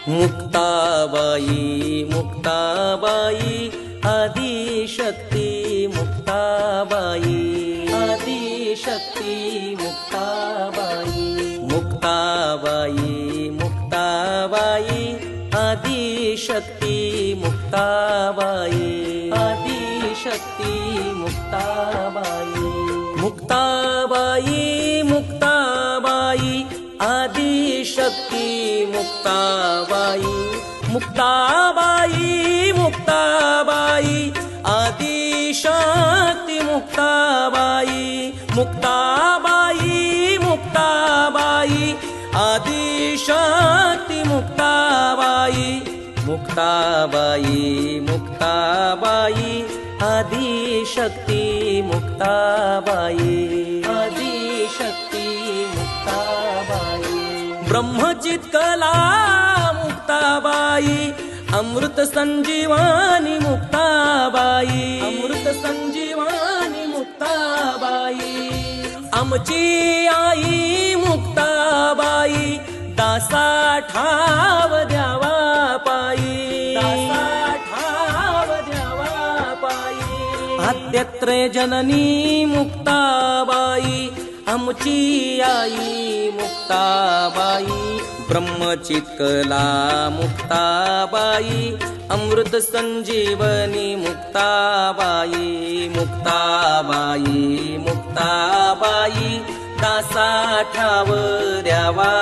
मुक्ताबाई मुक्ताबाई आदिशक्ती मुक्ताबाई आदिशक्ती मुक्ताबाई मुक्ताबाई मुक्ताबाई आदिशक्ती मुक्ताबाई आदिशक्ती मुक्ताबाई मुक्ताबाई मुक्ताबाई आदिशक्ती मुक्ताबाई मुक्ताबाई मुक्ताबाई आदिशक्ती मुक्ताबाई मुक्ताबाई मुक्ताबाई आदिशक्ती मुक्ताबाई मुक्ताबाई मुक्ताबाई आदिशक्ती मुक्ताबाई आदिशक्ती मुक्ताबाई ब्रह्मचित कला मुक्ताबाई अमृत संजीवानी मुक्ताबाई अमृत संजीवानी मुक्ताबाई आमची आई मुक्ताबाई दासा ठाव द्यावा पायी दासा ठाव द्यावा पायी आद्यत्रे जननी मुक्ताबाई आमची आई मुक्ताबाई ब्रह्मचित कला मुक्ताबाई अमृत संजीवनी मुक्ताबाई मुक्ताबाई मुक्ताबाई दासा ठाव द्यावा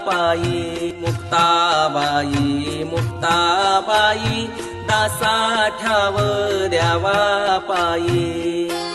पायी मुक्ताबाई मुक्ताबाई दासा ठाव द्यावा पायी।